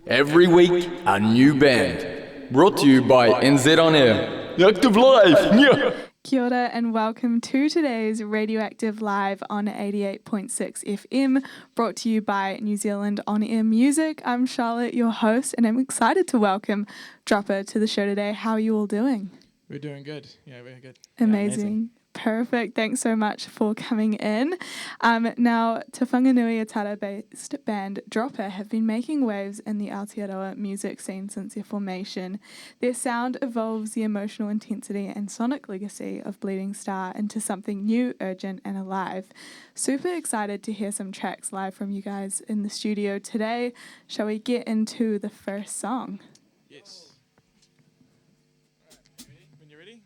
Every week, a new band. Brought to you by NZ On Air. Active Live! Yeah. Kia ora and welcome to today's RadioActive Live on 88.6 FM, brought to you by New Zealand On Air Music. I'm Charlotte, your host, and I'm excited to welcome Dropper to the show today. How are you all doing? We're doing good. Yeah, we're good. Amazing. Perfect. Thanks so much for coming in. Now, Te Whanganui Atara-based band Dropper have been making waves in the Aotearoa music scene since their formation. Their sound evolves the emotional intensity and sonic legacy of Bleeding Star into something new, urgent, and alive. Super excited to hear some tracks live from you guys in the studio today. Shall we get into the first song? Yes. All right, when you're ready?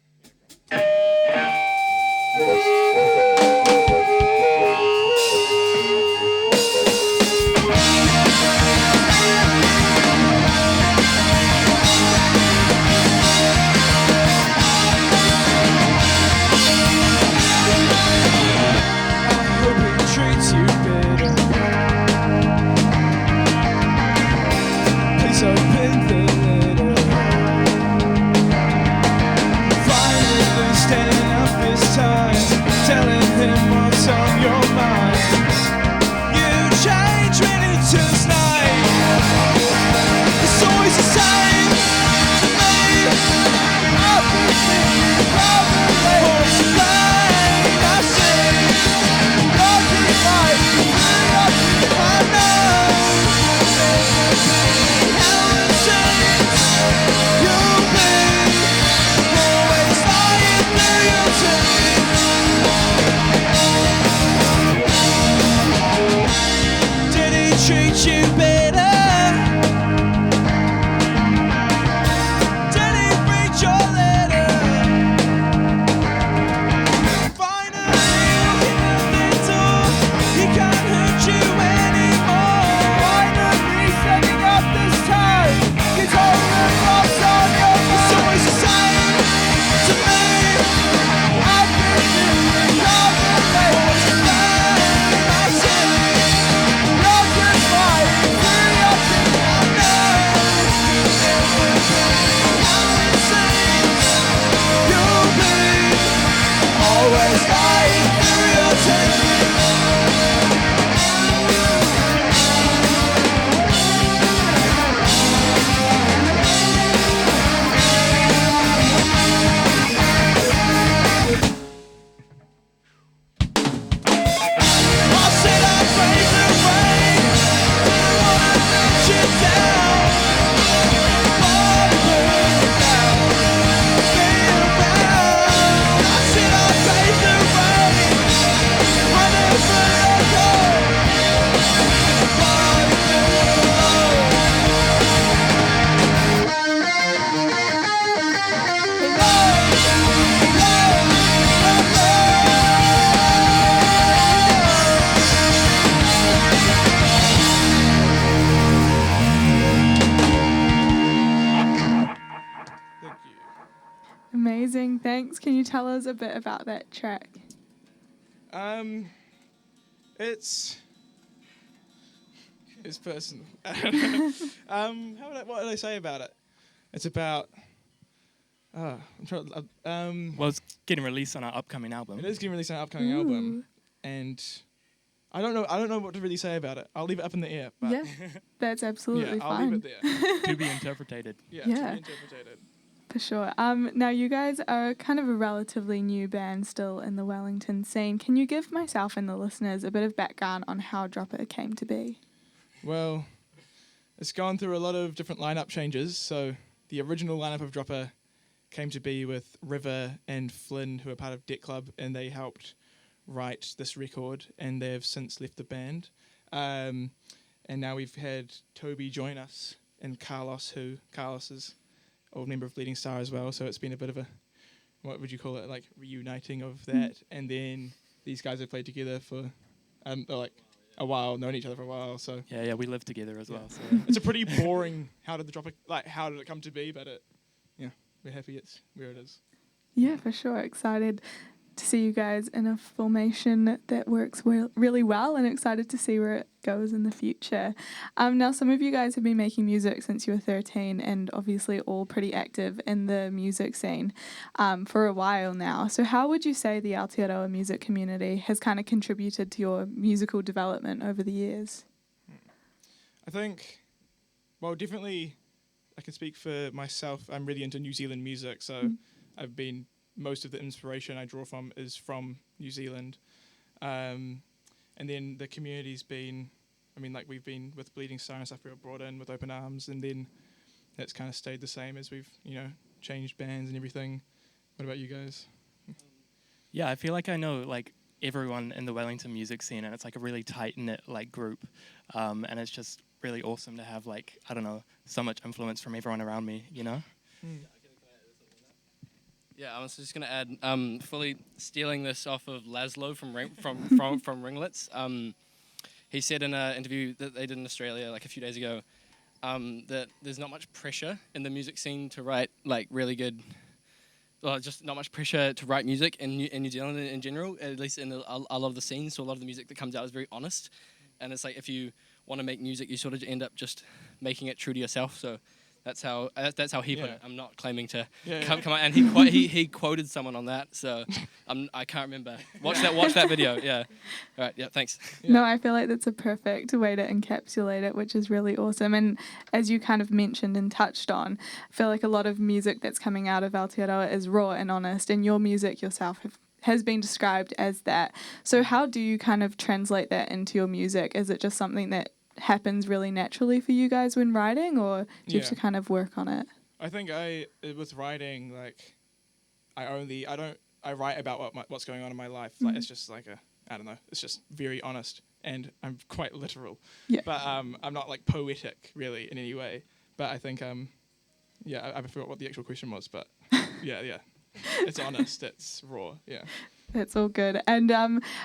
Amazing, thanks. Can you tell us a bit about that track? It's personal. What did I say about it? It's about. I'm trying. Well, it's getting released on our upcoming album. It is getting released on our upcoming album, and I don't know what to really say about it. I'll leave it up in the air. But Yeah, that's absolutely I'll fine. leave it there. To be interpreted. To Yeah. be interpreted. For sure. Now, you guys are kind of a relatively new band still in the Wellington scene. Can you give myself and the listeners a bit of background on how Dropper came to be? Well, it's gone through a lot of different lineup changes. So the original lineup of Dropper came to be with River and Flynn, who are part of Deck Club, and they helped write this record, and they've since left the band. And now we've had Toby join us, and Carlos is old member of Bleeding Star as well, so it's been a bit of a, what would you call it, like reuniting of that. And then these guys have played together for like a while, known each other for a while. So Yeah, we live together as well. So it's a pretty boring how did it come to be, but we're happy it's where it is. Yeah, for sure. Excited to see you guys in a formation that works really well, and excited to see where it goes in the future. Now, some of you guys have been making music since you were 13 and obviously all pretty active in the music scene for a while now. So how would you say the Aotearoa music community has kind of contributed to your musical development over the years? I think, well, definitely I can speak for myself. I'm really into New Zealand music, so most of the inspiration I draw from is from New Zealand. And then the community's been, we've been with Bleeding Star and stuff, we were brought in with open arms, and then it's kind of stayed the same as we've, changed bands and everything. What about you guys? Yeah, I feel like I know like everyone in the Wellington music scene, and it's like a really tight-knit like group, and it's just really awesome to have like, I don't know, so much influence from everyone around me, Yeah, I was just going to add, fully stealing this off of Laszlo from Ringlets. He said in an interview that they did in Australia like a few days ago that there's not much pressure in the music scene to write like really good, well, just not much pressure to write music in New Zealand in general, at least in a lot of the scenes. So a lot of the music that comes out is very honest. And it's like if you want to make music, you sort of end up just making it true to yourself. So that's how he put it. I'm not claiming to come on. And he quoted someone on that. So I can't remember. Watch that video. Yeah. All right. Yeah. Thanks. Yeah. No, I feel like that's a perfect way to encapsulate it, which is really awesome. And as you kind of mentioned and touched on, I feel like a lot of music that's coming out of Aotearoa is raw and honest, and your music yourself has been described as that. So how do you kind of translate that into your music? Is it just something that happens really naturally for you guys when writing, or do you have to kind of work on it? I think with writing, like I write about what's going on in my life. Like it's just like I don't know, it's just very honest, and I'm quite literal. Yeah. But I'm not like poetic really in any way. But I think I forgot what the actual question was, but yeah. It's honest, it's raw, yeah. That's all good. And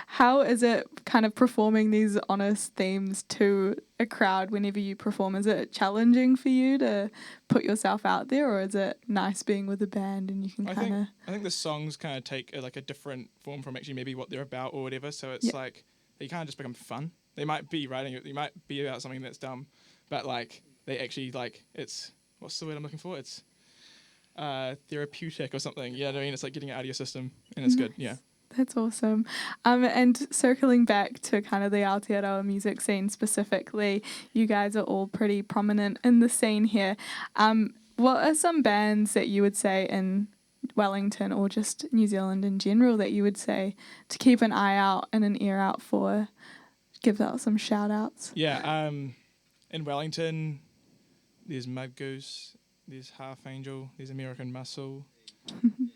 how is it kind of performing these honest themes to a crowd whenever you perform? Is it challenging for you to put yourself out there, or is it nice being with a band and you can kind of... I think the songs kind of take a different form from actually maybe what they're about or whatever, so it's like they kind of just become fun. They might be about something that's dumb, but like they actually like, it's, what's the word I'm looking for? It's therapeutic or something. Yeah, I mean, it's like getting it out of your system, and it's good. Yeah. That's awesome. And circling back to kind of the Aotearoa music scene specifically, you guys are all pretty prominent in the scene here. What are some bands that you would say in Wellington or just New Zealand in general that you would say to keep an eye out and an ear out for? Give out some shout outs. Yeah, in Wellington, there's Mud Goose, there's Half Angel, there's American Muscle.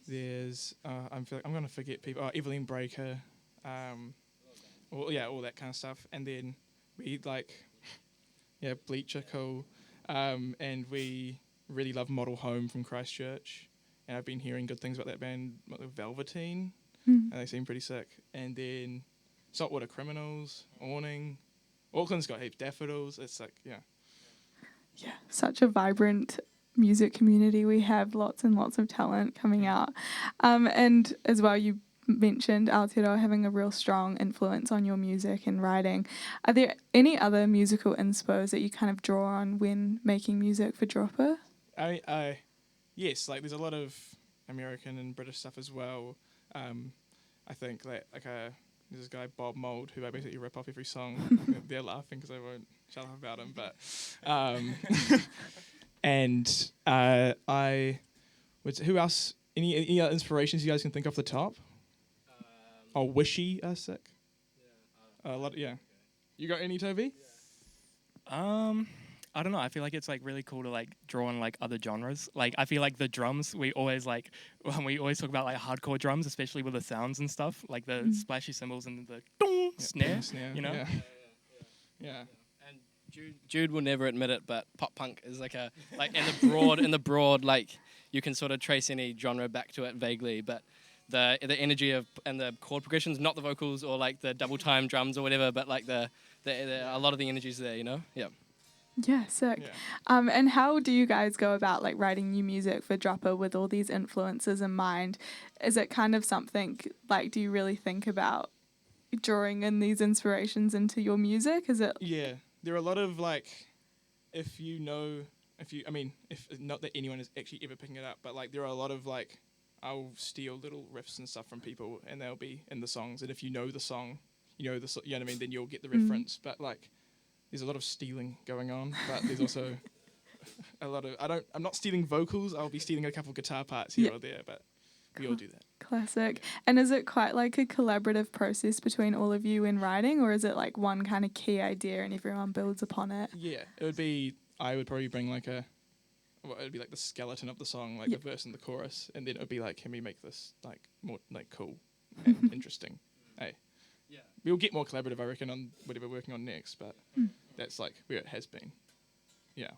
There's I'm going to forget people. Oh, Evelyn Breaker, all that kind of stuff. And then we Bleach are cool, and we really love Model Home from Christchurch. And I've been hearing good things about that band, Velveteen, and they seem pretty sick. And then Saltwater Criminals, Awning, Auckland's got heaps, Daffodils. It's like yeah, such a vibrant music community. We have lots and lots of talent coming out, and as well you mentioned Aotearoa having a real strong influence on your music and writing. Are there any other musical inspos that you kind of draw on when making music for Dropper? Yes, like there's a lot of American and British stuff as well. I think there's this guy Bob Mould who I basically rip off every song. They're laughing because I won't shut up about him, but and who else? Any other inspirations you guys can think off the top? Wishy are sick. Yeah. A lot. Yeah. You got any, Toby? I don't know. I feel like it's like really cool to like draw on like other genres. Like I feel like the drums we always talk about like hardcore drums, especially with the sounds and stuff, like the splashy cymbals and the dong snare. You know. Yeah. Jude will never admit it, but pop punk is like in the broad like you can sort of trace any genre back to it vaguely, but the energy and the chord progressions, not the vocals or like the double time drums or whatever, but like the a lot of the energy's there, you know? Yeah. Yeah, sick. Yeah. And how do you guys go about like writing new music for Dropper with all these influences in mind? Is it kind of something like, do you really think about drawing in these inspirations into your music? Is it? Yeah, there are a lot of like, if not that anyone is actually ever picking it up, but like there are a lot of like, I'll steal little riffs and stuff from people, and they'll be in the songs. And if you know the song, you know what I mean, then you'll get the reference. But like, there's a lot of stealing going on, but there's also a lot of I'm not stealing vocals. I'll be stealing a couple guitar parts here or there, but we all do that. Classic. And is it quite like a collaborative process between all of you in writing, or is it like one kind of key idea and everyone builds upon it? Yeah, it would be. I would probably bring like it would be like the skeleton of the song, like the verse and the chorus, and then it would be like, can we make this like more like cool and interesting? Hey, Yeah. we'll get more collaborative, I reckon, on whatever we're working on next, but that's like where it has been. Yeah.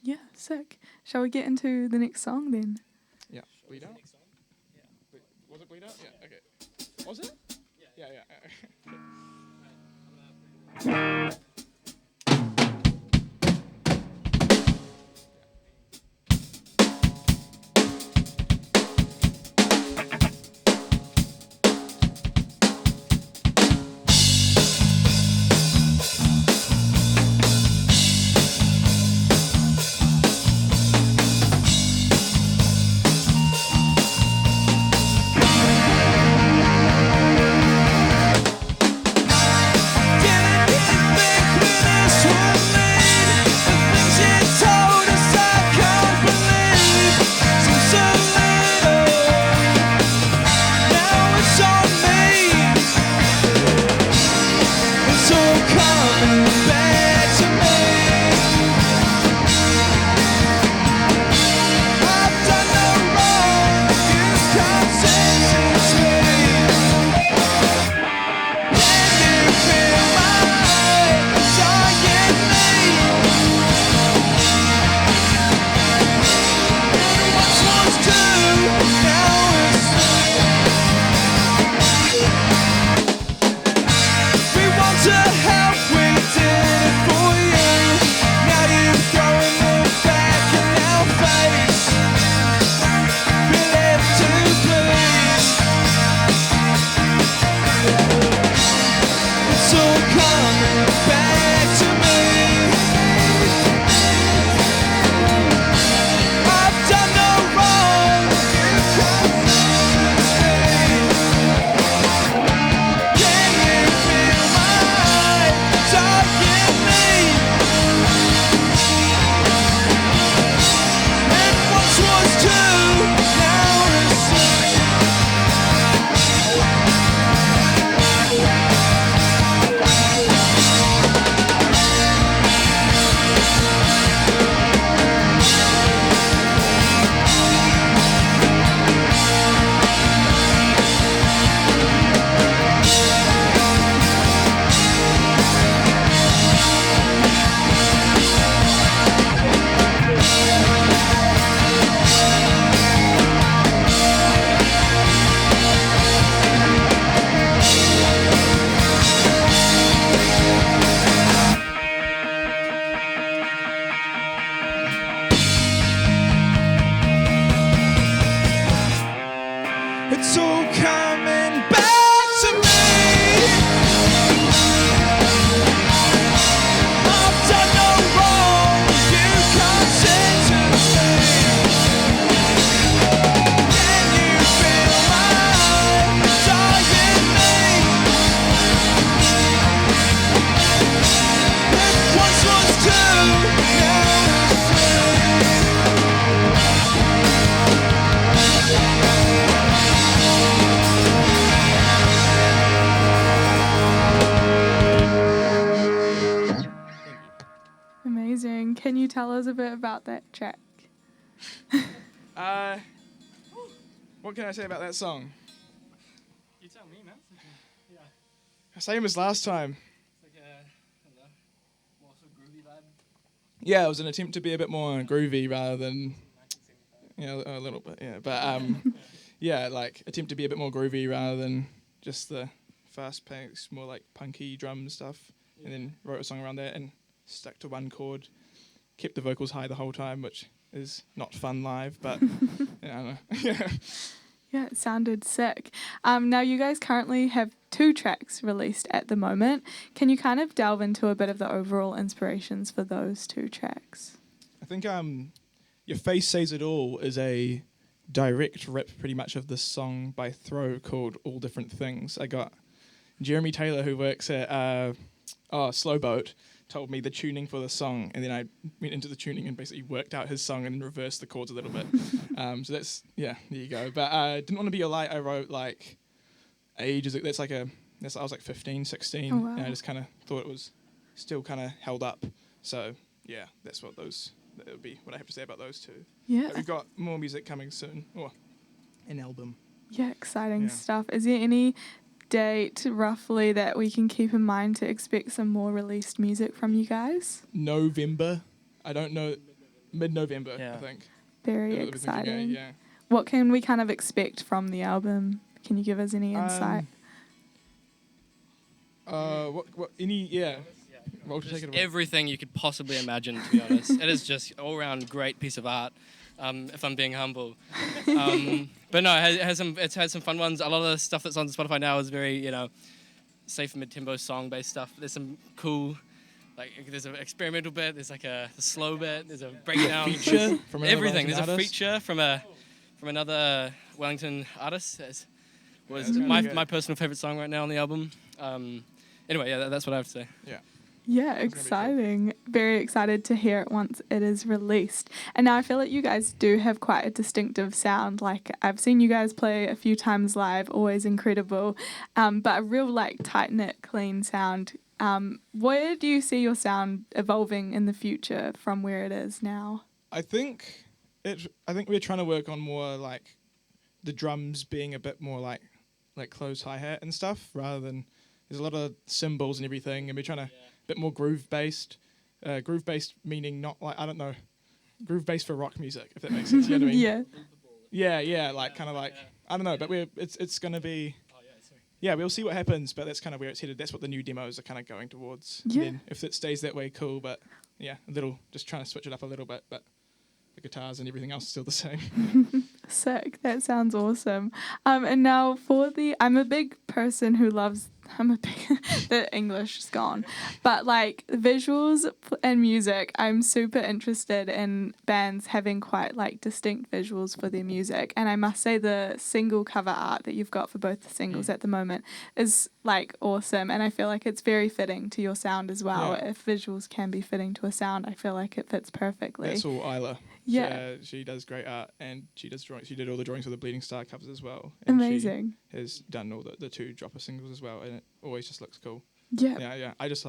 Yeah, sick. Shall we get into the next song then? Yeah. Bleed out. Wait, was it bleed out? Yeah. Okay. Was it? Yeah. Yeah. Amazing. Can you tell us a bit about that track? What can I say about that song? You tell me, man. Yeah. Same as last time. It's like more sort of groovy vibe. Yeah, it was an attempt to be a bit more groovy rather than, a little bit, yeah. But yeah, like attempt to be a bit more groovy rather than just the fast-paced, more like punky drum stuff. And then wrote a song around that and stuck to one chord. kept the vocals high the whole time, which is not fun live, but I don't know. Yeah. Yeah, it sounded sick. Now, you guys currently have 2 tracks released at the moment. Can you kind of delve into a bit of the overall inspirations for those 2 tracks? I think Your Face Says It All is a direct rip pretty much of this song by Throw called All Different Things. I got Jeremy Taylor, who works at Slowboat, told me the tuning for the song, and then I went into the tuning and basically worked out his song and then reversed the chords a little bit. So that's, there you go. But Didn't Want to Be Your Light, I wrote like ages ago. I was like 15, 16, Oh, wow. and I just kind of thought it was still kind of held up. So yeah, that would be what I have to say about those 2. Yeah. But we've got more music coming soon, or an album. Yeah, exciting Yeah. stuff. Is there any date roughly that we can keep in mind to expect some more released music from you guys? November, I don't know, mid-November, Yeah. I think. Very At the beginning, exciting. Yeah. What can we kind of expect from the album? Can you give us any insight? Walter, take it away. Everything you could possibly imagine, to be honest. It is just all-round great piece of art, if I'm being humble. But no, it's had some fun ones. A lot of the stuff that's on Spotify now is very, safe mid-tempo song-based stuff. There's some cool, there's an experimental bit, there's like a slow bit, there's a breakdown. Feature from another Everything. There's Wellington a artist. feature from another Wellington artist. That was it's really my good. personal favorite song right now on the album. Anyway, yeah, that's what I have to say. Yeah. Yeah, gonna be exciting. Very excited to hear it once it is released. And now I feel like you guys do have quite a distinctive sound. Like I've seen you guys play a few times live, always incredible. But a real tight-knit, clean sound. Where do you see your sound evolving in the future from where it is now? I think we're trying to work on more like the drums being a bit more like closed hi-hat and stuff, rather than there's a lot of cymbals and everything, and we're trying to bit more groove based meaning not like, I don't know, groove based for rock music, if that makes sense. You know what I mean? Yeah. Kind of like I don't know, but it's gonna be we'll see what happens, but that's kind of where it's headed. That's what the new demos are kind of going towards. Yeah. And then if it stays that way, cool, but just trying to switch it up a little bit, but the guitars and everything else is still the same. Sick. That sounds awesome. And now I'm a big person who loves, the English is gone, but visuals and music, I'm super interested in bands having quite distinct visuals for their music. And I must say the single cover art that you've got for both the singles at the moment is awesome. And I feel like it's very fitting to your sound as well. Yeah. If visuals can be fitting to a sound, I feel like it fits perfectly. That's all Isla. Yeah. She does great art, and she does drawings. She did all the drawings for the Bleeding Star covers as well. And Amazing. She has done all the 2 dropper singles as well, and it always just looks cool. Yeah. Yeah. I just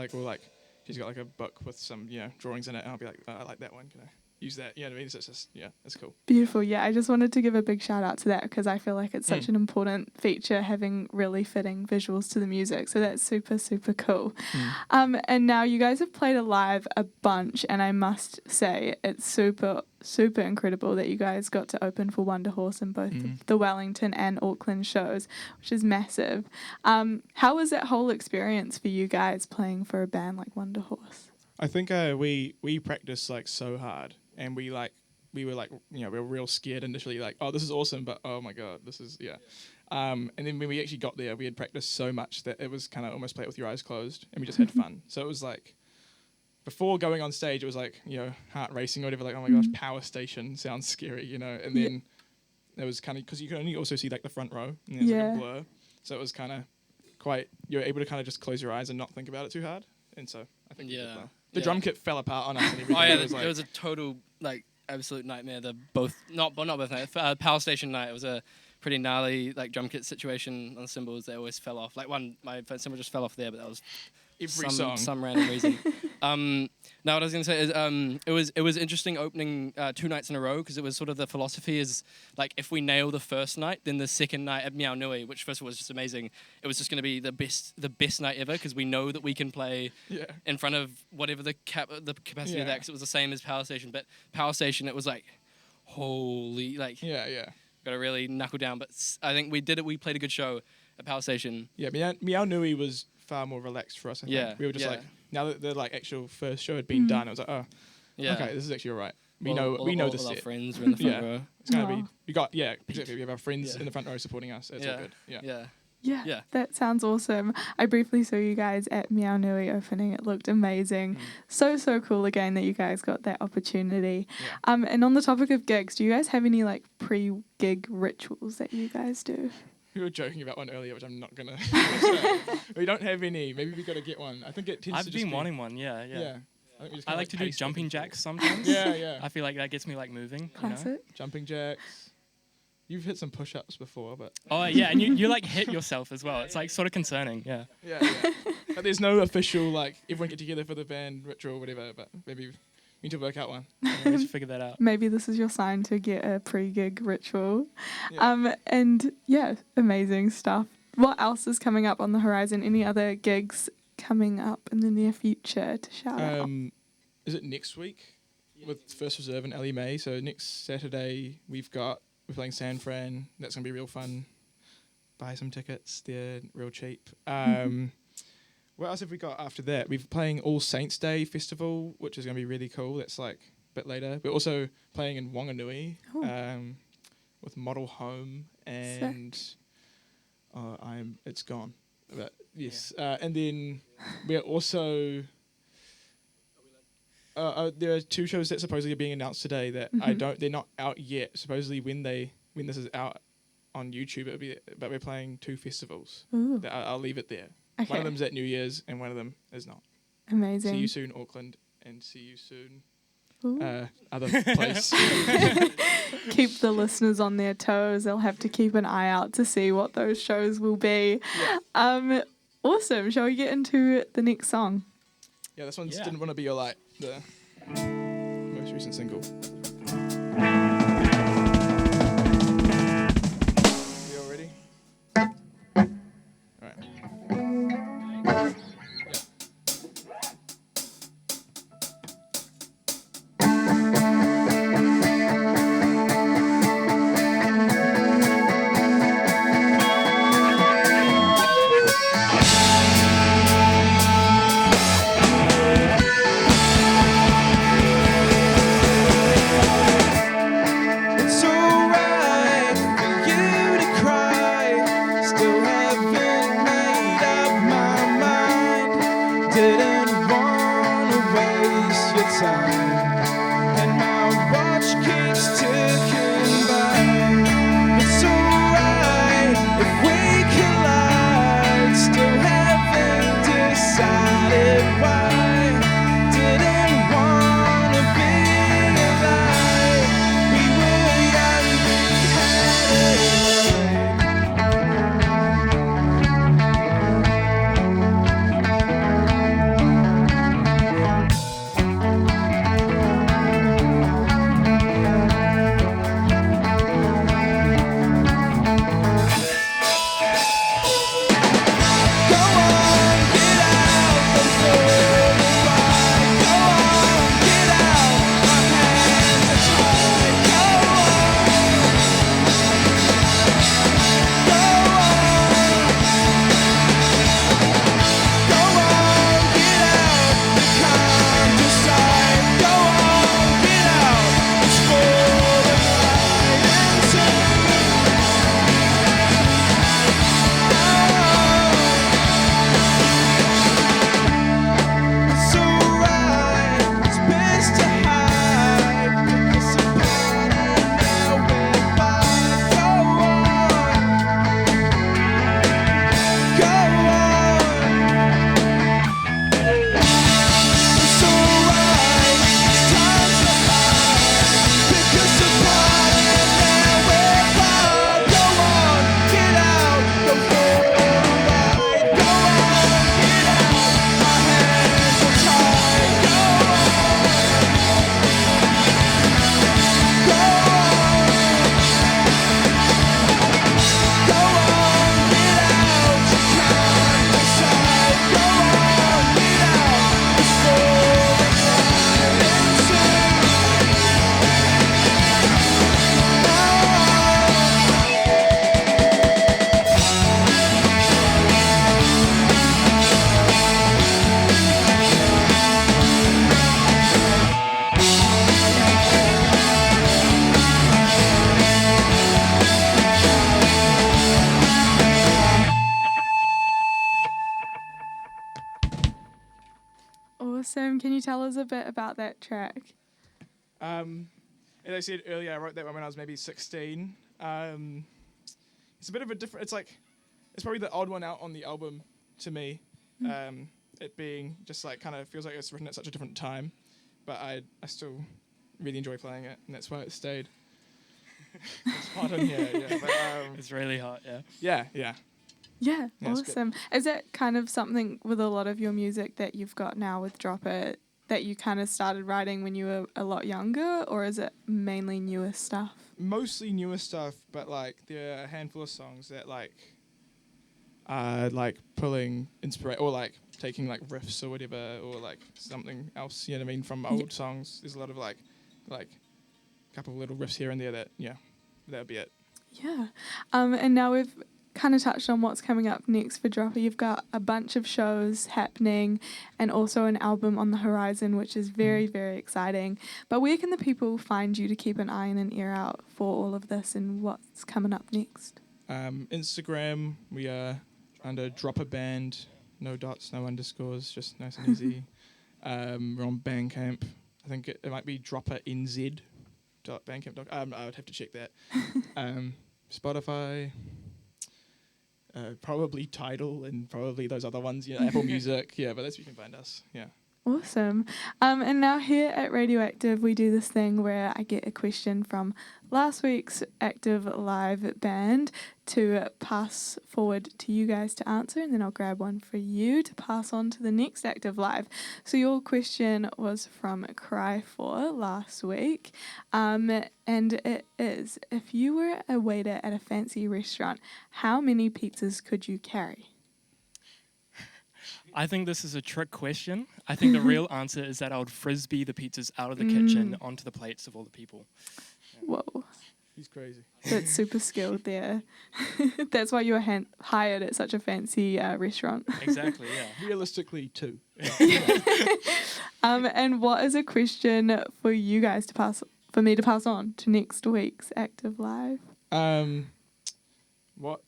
she's got a book with some drawings in it, and I'll be like, I like that one. Can I use that? You know what I mean? So it's just it's cool. Beautiful. Yeah, I just wanted to give a big shout out to that because I feel like it's such an important feature, having really fitting visuals to the music. So that's super, super cool. And now you guys have played live a bunch, and I must say it's super, super incredible that you guys got to open for Wunderhorse in both the Wellington and Auckland shows, which is massive. How was that whole experience for you guys playing for a band like Wunderhorse? I think we practiced so hard, and we were real scared initially, oh, this is awesome, but oh my god, this is and then when we actually got there, we had practiced so much that it was kind of almost play it with your eyes closed, and we just had fun. So it was before going on stage, it was heart racing or whatever, oh my gosh, Power Station sounds scary, and then it was kind of, because you can only also see the front row, and there's a blur, so it was kind of you're able to kind of just close your eyes and not think about it too hard, and so I think we did well. The drum kit fell apart on us and everything. Oh yeah, it was a total absolute nightmare. Not both nights. Power Station night. It was a pretty gnarly drum kit situation on the cymbals. They always fell off. My cymbal just fell off there, but that was some random reason. Now what I was going to say is it was interesting opening 2 nights in a row, because it was sort of the philosophy is if we nail the first night, then the second night at Meow Nui, which first of all was just amazing, it was just going to be the best night ever, because we know that we can play in front of whatever the capacity of that, because it was the same as Power Station. But Power Station, it was holy got to really knuckle down. But I think we did it. We played a good show at Power Station. Yeah, Meow Nui was far more relaxed for us. I think. We were just now that the actual first show had been done, it was Yeah. Okay, this is actually all right. We All- know all- we know all- the all our set. friends were in the front Yeah. row. It's gonna Wow. be. Exactly. We have our friends Yeah. in the front row supporting us. It's all good. Yeah. Yeah. Yeah, Yeah. that sounds awesome. I briefly saw you guys at Meow Nui opening. It looked amazing. So cool again that you guys got that opportunity. Yeah. And on the topic of gigs, do you guys have any like pre-gig rituals that you guys do? We were joking about one earlier, which I'm not gonna. say. We don't have any. Maybe we gotta get one. I think it tends I've to just been be, wanting one. Yeah. Yeah. I, think we just I kinda, like to do pace back jumping and forth. jacks sometimes. Yeah. I feel like that gets me like moving. You know? Classic. Jumping jacks. You've hit some push-ups before, but Oh yeah, and you like hit yourself as well. It's like sort of concerning. Yeah. yeah. But there's no official like everyone get together for the band ritual or whatever. But maybe we need to work out one. We should figure that out. Maybe this is your sign to get a pre-gig ritual. Yeah. And yeah, amazing stuff. What else is coming up on the horizon? Any other gigs coming up in the near future to shout out? Is it next week with First Reserve and Ellie May? So next Saturday we're playing San Fran. That's gonna be real fun. Buy some tickets. They're real cheap. What else have we got after that? We're playing All Saints Day Festival, which is gonna be really cool. That's like a bit later. We're also playing in Wanganui with Model Home and it's gone. But yes, and then we're also. There are 2 shows that supposedly are being announced today that they're not out yet. Supposedly when this is out on YouTube, but we're playing 2 festivals. Ooh, I'll leave it there. okay. One of them's at New Year's and one of them is not. Amazing. See you soon, Auckland, and see you soon, Ooh. other place. Keep the listeners on their toes. They'll have to keep an eye out to see what those shows will be. Yeah. Awesome. Shall we get into the next song? Yeah, this one Yeah. didn't want to be the most recent single. You all ready? All right. Can you tell us a bit about that track? As I said earlier, I wrote that one when I was maybe 16. It's a bit of a different. It's probably the odd one out on the album to me. It being just like kind of feels like it's written at such a different time, but I still really enjoy playing it, and that's why it stayed. It's hot in here, yeah. But, It's really hot, yeah. yeah. Yeah, Yeah, it's good. awesome. Is that kind of something with a lot of your music that you've got now with Dropper that you kind of started writing when you were a lot younger, or is it mainly newer stuff? Mostly newer stuff, but like there are a handful of songs that like pulling inspiration or like taking like riffs or whatever, or like something else. You know what I mean? From old songs, there's a lot of like a couple of little riffs here and there. That would be it. Yeah. And now we've kind of touched on what's coming up next for Dropper. You've got a bunch of shows happening and also an album on the horizon, which is very, very exciting. But where can the people find you to keep an eye and an ear out for all of this and what's coming up next? Instagram, we are under Dropper Band, no dots, no underscores, just nice and easy. We're on Bandcamp. I think it might be dropperNZ.bandcamp.com. I would have to check that. Spotify. Probably Tidal and probably those other ones, Apple Music. Yeah, but that's where you can find us. Yeah. Awesome. And now here at RadioActive, we do this thing where I get a question from last week's Active Live band to pass forward to you guys to answer, and then I'll grab one for you to pass on to the next Active Live. So your question was from Cry For last week, and it is, if you were a waiter at a fancy restaurant, how many pizzas could you carry? I think this is a trick question. I think the real answer is that I would frisbee the pizzas out of the kitchen onto the plates of all the people. Whoa. He's crazy. That's super skilled there. That's why you were hired at such a fancy restaurant. Exactly, yeah. Realistically, 2. And what is a question for you guys for me to pass on to next week's Active Live? What,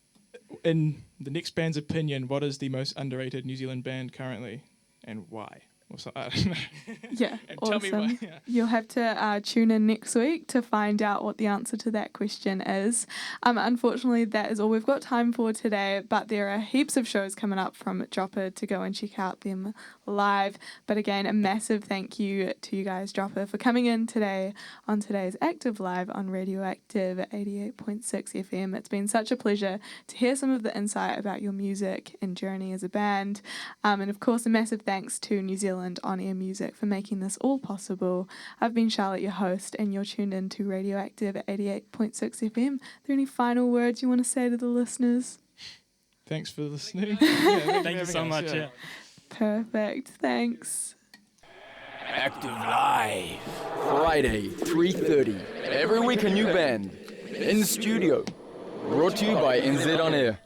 in the next band's opinion, what is the most underrated New Zealand band currently, and why? Or so, I don't know. Yeah, And awesome. tell me why. Yeah. You'll have to tune in next week to find out what the answer to that question is. Unfortunately, that is all we've got time for today, but there are heaps of shows coming up from Dropper to go and check out them live. But again, a massive thank you to you guys, Dropper, for coming in today on today's Active Live on RadioActive 88.6 FM. It's been such a pleasure to hear some of the insight about your music and journey as a band. And of course, a massive thanks to New Zealand On Air Music for making this all possible. I've been Charlotte, your host, and you're tuned in to RadioActive at 88.6 FM. Are there any final words you want to say to the listeners? Thanks for listening. Thank you so much, yeah. Perfect, thanks. Active Live. Friday, 3:30. Every week a new band. In the studio. Brought to you by NZ On Air.